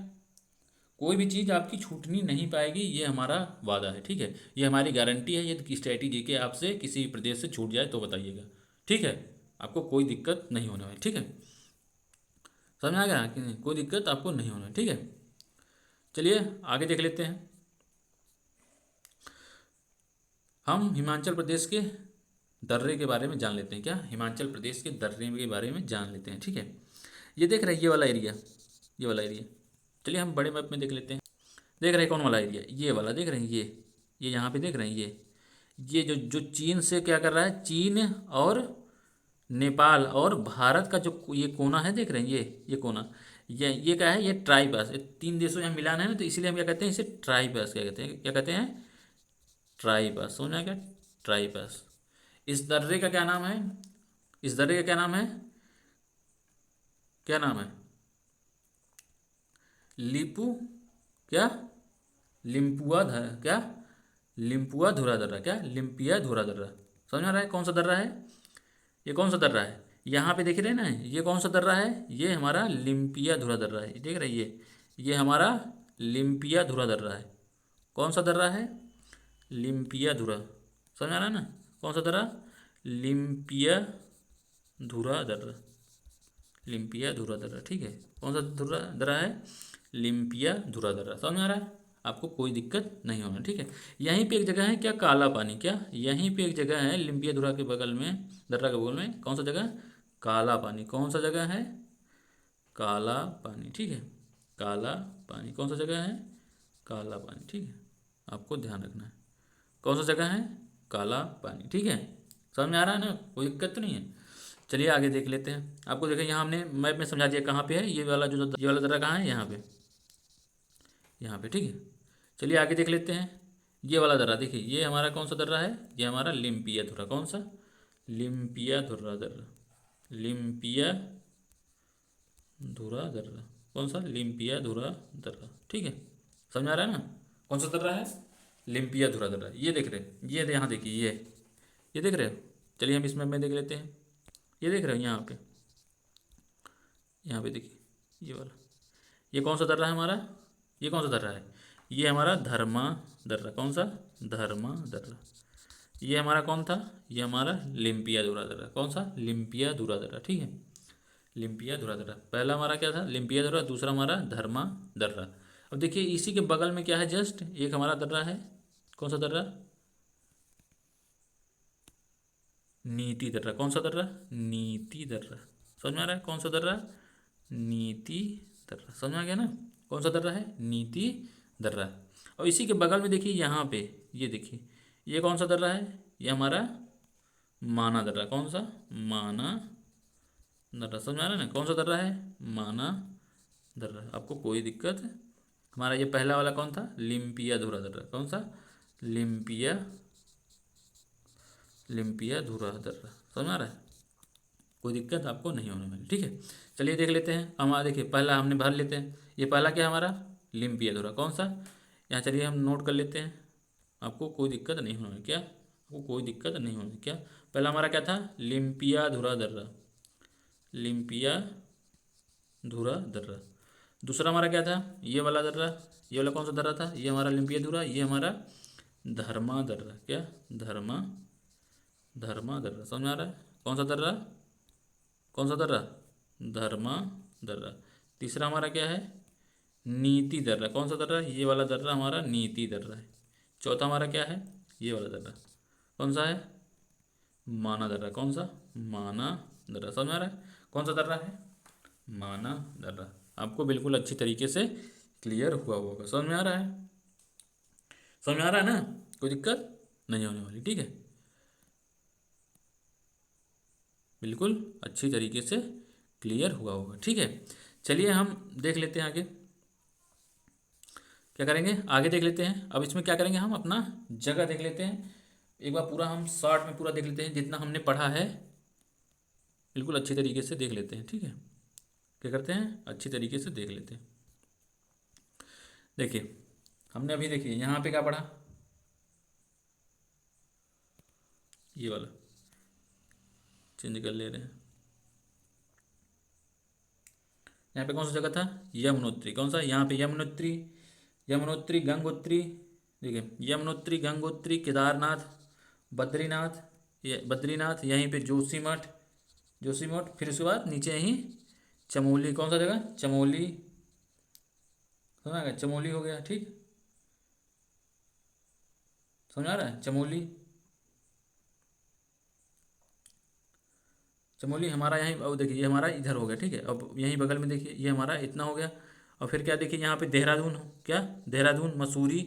कोई भी चीज़ आपकी छूटनी नहीं पाएगी, ये हमारा वादा है। ठीक है, ये हमारी गारंटी है। ये स्ट्रैटेजी के आपसे किसी भी प्रदेश से छूट जाए तो बताइएगा। ठीक है, आपको कोई दिक्कत नहीं होने वाली। ठीक है, समझ में आ गया कि नहीं, कोई दिक्कत आपको नहीं होना। ठीक है, चलिए आगे देख लेते हैं। हम हिमाचल प्रदेश के दर्रे के बारे में जान लेते हैं। क्या, हिमाचल प्रदेश के दर्रे के बारे में जान लेते हैं। ठीक है, ये देख रहे हैं ये वाला एरिया, ये वाला एरिया, चलिए हम बड़े मैप में देख लेते हैं। देख रहे हैं कौन वाला एरिया, ये वाला देख रहे हैं, ये यहाँ पे देख रहे हैं, ये जो जो चीन से क्या कर रहा है, चीन और नेपाल और भारत का जो ये कोना है, देख रहे हैं ये कोना, ये क्या है, ये ट्राइबस, ये 3 देशों यहाँ मिलान है ना, तो इसीलिए हम क्या कहते हैं इसे ट्राइबस, क्या कहते हैं, क्या कहते हैं, ट्राइबस। समझ में आ गया, ट्राइबस। इस दर्रे का क्या नाम है, इस दर्रे का क्या नाम है, क्या नाम है, लिपू, क्या, लिम्पुआ धर, क्या, लिम्पुआ धुरा दर्रा, क्या, लिम्पिया धुरा दर्रा। समझ में आ रहा है कौन सा दर्रा है, ये कौन सा दर्रा है, यहाँ पे देख रहे हैं ना, ये कौन सा दर्रा है, ये हमारा लिम्पिया धुरा दर्रा है। देख रहे हैं ये हमारा लिम्पिया धुरा दर्रा है। कौन सा दर्रा है, लिम्पिया धुरा। समझ आ रहा है ना, कौन सा दर्रा, लिम्पिया धुरा दर्रा, लिम्पिया धुरा दर्रा। ठीक है, कौन सा धुरा दर्रा है, लिम्पिया धुरा दर्रा। समझ में आ रहा है, आपको कोई दिक्कत नहीं होना। ठीक है, यहीं पे एक जगह है क्या, काला पानी। क्या, यहीं पे एक जगह है लिम्पिया धुरा के बगल में, दर्रा के बगल में, कौन सा जगह, काला पानी। कौन सा जगह है, काला पानी। ठीक है, काला पानी कौन सा जगह है, काला पानी। ठीक है, आपको ध्यान रखना है, कौन सा जगह है, काला पानी। ठीक है, समझ में आ रहा है ना, कोई दिक्कत तो नहीं है। चलिए आगे देख लेते हैं। आपको देखें यहाँ हमने मैप में समझा दिया कहाँ पे है ये वाला, जो ये वाला दर्रा कहाँ है, यहाँ पे, यहाँ पे। ठीक है, चलिए आगे देख लेते हैं। ये वाला दर्रा देखिए, ये हमारा कौन सा दर्रा है, ये हमारा लिम्पिया धुरा। कौन सा, लिम्पिया धुरा दर्रा, लिम्पिया धुरा दर्रा, कौन सा? लिम्पिया धुरा दर्रा, ठीक है। समझ आ रहा है ना? कौन सा दर्रा है? लिम्पिया धुरा दर्रा। ये देख रहे हैं, ये यहाँ देखिए, ये देख रहे हो? चलिए हम इसमें देख लेते हैं। ये देख रहे हो यहाँ पे देखिए, ये वाला, ये कौन सा दर्रा है हमारा? ये कौन सा दर्रा है? ये हमारा धर्मा दर्रा। कौन सा? धर्मा दर्रा। ये हमारा कौन था? ये हमारा लिम्पिया धुरा दर्रा। कौन सा? लिम्पिया धुरा दर्रा, ठीक है। लिम्पिया धुरा दर्रा पहला हमारा क्या था? लिम्पिया धुरा। दूसरा हमारा धर्मा दर्रा। अब देखिए इसी के बगल में क्या है? जस्ट एक हमारा दर्रा है। कौन सा दर्रा? नीति दर्रा। कौन सा दर्रा? नीति दर्रा। समझ में आ रहा है? कौन सा दर्रा? नीति दर्रा। समझ में आ गया ना? कौन सा दर्रा है? नीति दर्रा। और इसी के बगल में देखिए यहाँ पे, ये देखिए, ये कौन सा दर्रा है? ये हमारा माना दर्रा। कौन सा? माना दर्रा। समझ में आ रहा है ना? कौन सा दर्रा है? माना दर्रा। आपको कोई दिक्कत? हमारा ये पहला वाला कौन था? लिम्पिया धुरा दर्रा। कौन सा? लिम्पिया धुरा दर्रा। समझ में आ रहा है? कोई दिक्कत आपको नहीं होने वाली, ठीक है। चलिए देख लेते हैं। हमारा देखिए पहला हमने भर लेते हैं। ये पहला क्या है हमारा? लिम्पिया धुरा। कौन सा? यहाँ चलिए हम नोट कर लेते हैं। आपको कोई दिक्कत नहीं होने वाली। क्या? आपको कोई दिक्कत नहीं होने वाली। क्या? पहला हमारा क्या था? लिम्पिया धुरा दर्रा। लिम्पिया धुरा दर्रा। दूसरा हमारा क्या था? ये वाला दर्रा। ये वाला कौन सा दर्रा था? ये हमारा लिम्पिया धुरा। ये हमारा धर्मा दर्रा। क्या? धर्मा दर्रा। समझ में आ रहा है? कौन सा दर्रा? कौन सा दर्रा? धर्मा दर्रा। तीसरा हमारा क्या है? नीति दर्रा। कौन सा दर्रा? ये वाला दर्रा हमारा नीति दर्रा है। चौथा हमारा क्या है? ये वाला दर्रा। कौन सा है? माना दर्रा। कौन सा? माना दर्रा। समझ में आ रहा है? कौन सा दर्रा है? माना दर्रा। आपको बिल्कुल अच्छी तरीके से क्लियर हुआ होगा। समझ में आ रहा है? समझ में आ रहा है ना? कोई दिक्कत नहीं होने वाली, ठीक है। बिल्कुल अच्छी तरीके से क्लियर हुआ होगा, ठीक है। चलिए हम देख लेते हैं आगे क्या करेंगे। आगे देख लेते हैं। अब इसमें क्या करेंगे? हम अपना जगह देख लेते हैं एक बार पूरा। हम शॉर्ट में पूरा देख लेते हैं, जितना हमने पढ़ा है बिल्कुल अच्छी तरीके से देख लेते हैं, ठीक है। क्या करते हैं? अच्छी तरीके से देख लेते हैं। देखिए हमने अभी देखिए यहाँ पे क्या पढ़ा? ये वाला चेंज कर ले रहे हैं। यहाँ पे कौन सा जगह था? यमुनोत्री। कौन सा? यहाँ पे यमुनोत्री, यमुनोत्री, गंगोत्री। देखिए यमुनोत्री, गंगोत्री, केदारनाथ, बद्रीनाथ, ये बद्रीनाथ, यहीं पे जोशीमठ, जोशीमठ। फिर उसके बाद नीचे यहीं चमोली। कौन सा जगह? चमोली। समझ आ गया? चमोली हो गया, ठीक। समझ आ रहा है? चमोली, चमोली हमारा यहीं। अब देखिए ये हमारा इधर हो गया, ठीक है। अब यहीं बगल में देखिए ये हमारा इतना हो गया। और फिर क्या देखिए यहाँ पे देहरादून। क्या? देहरादून, मसूरी।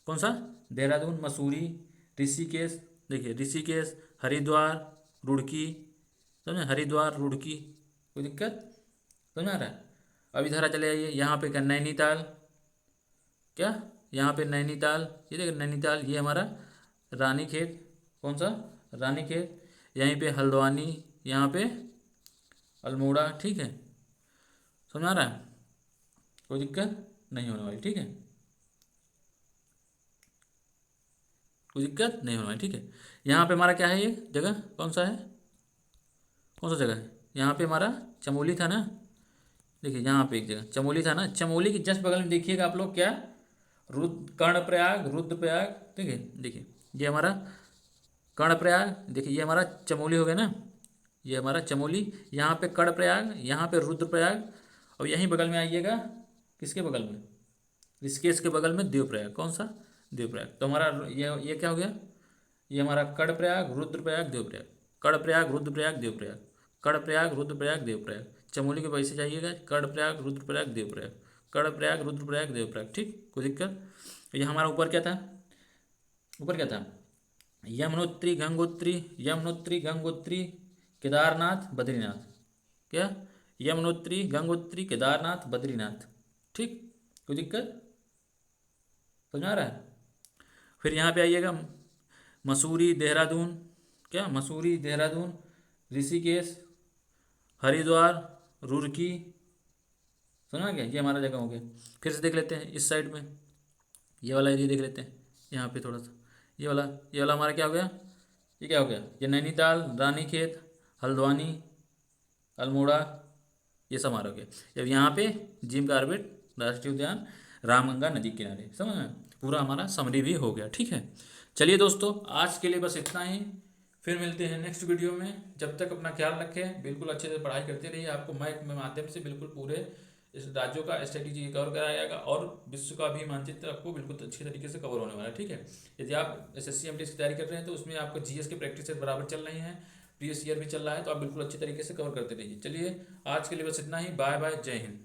कौन सा? देहरादून, मसूरी, ऋषिकेश। देखिए ऋषिकेश, हरिद्वार, रुड़की। समझे? हरिद्वार, रुड़की। कोई दिक्कत? समझ आ रहा है? अब इधर चले आइए। यहाँ पे क्या? नैनीताल। क्या? यहाँ पे नैनीताल। ये देखिए नैनीताल, ये हमारा रानीखेत। कौन सा? रानीखेत। यहीं पे हल्द्वानी, यहाँ पे अल्मोड़ा, ठीक है। समझ आ रहा है? कोई दिक्कत नहीं होने वाली, ठीक है। कोई दिक्कत नहीं होने वाली, ठीक है। यहाँ पे हमारा क्या है? ये जगह कौन सा है? कौन सा जगह है? यहाँ पे हमारा चमोली था ना। देखिए यहाँ पे एक जगह चमोली था ना। चमोली के जस्ट बगल में देखिएगा आप लोग क्या? कर्णप्रयाग, रुद्रप्रयाग। ठीक है, देखिए ये हमारा कर्णप्रयाग। देखिए ये हमारा चमोली हो गया ना। ये हमारा चमोली, यहाँ पे कर्णप्रयाग, यहाँ पे रुद्रप्रयाग। और यहीं बगल में आइएगा, किसके बगल में? ऋषिकेश के बगल में देवप्रयाग। कौन सा? देवप्रयाग। तो हमारा ये क्या हो गया? ये हमारा कर्णप्रयाग, रुद्रप्रयाग, देवप्रयाग। कर्णप्रयाग, रुद्रप्रयाग, देवप्रयाग। कर्णप्रयाग, रुद्रप्रयाग, देवप्रयाग। चमोली के वैसे जाइएगा, कर्णप्रयाग, रुद्रप्रयाग, देवप्रयाग। कर्णप्रयाग, रुद्रप्रयाग, देवप्रयाग। ठीक, कोई दिक्कत? ये हमारा ऊपर क्या था? ऊपर क्या था? यमुनोत्री, गंगोत्री, यमुनोत्री, गंगोत्री, केदारनाथ, बद्रीनाथ। क्या? यमुनोत्री, गंगोत्री, केदारनाथ, बद्रीनाथ। ठीक, कोई दिक्कत? समझ आ रहा है? फिर यहाँ पे आइएगा, मसूरी, देहरादून। क्या? मसूरी, देहरादून, ऋषिकेश, हरिद्वार, रुड़की, समझ में आ गया, ये हमारा जगह हो गया। फिर से देख लेते हैं इस साइड में, ये वाला एरिया देख लेते हैं यहाँ पे थोड़ा सा, ये वाला हमारा क्या हो गया, ये क्या हो गया, ये नैनीताल, रानीखेत, हल्द्वानी, अल्मोड़ा, ये सब हमारा हो गया। जब यहाँ पे जिम कार्बेट राष्ट्रीय उद्यान, रामगंगा नदी किनारे, समझ में, पूरा हमारा समरी भी हो गया। ठीक है, चलिए दोस्तों आज के लिए बस इतना ही, फिर मिलते हैं नेक्स्ट वीडियो में। जब तक अपना ख्याल रखें, बिल्कुल अच्छे से पढ़ाई करते रहिए। आपको मैप के माध्यम से बिल्कुल पूरे इस राज्यों का स्ट्रेटेजी कवर कराया जाएगा और विश्व का भी मानचित्र आपको बिल्कुल अच्छे तरीके से कवर होने वाला है। ठीक है, यदि आप एसएससी एमटी की तैयारी कर रहे हैं तो उसमें आपको जीएस की प्रैक्टिस बराबर चल रही है, प्रीवियस ईयर भी चल रहा है, तो आप बिल्कुल अच्छे तरीके से कवर करते रहिए। चलिए आज के लिए बस इतना ही, बाय बाय, जय हिंद।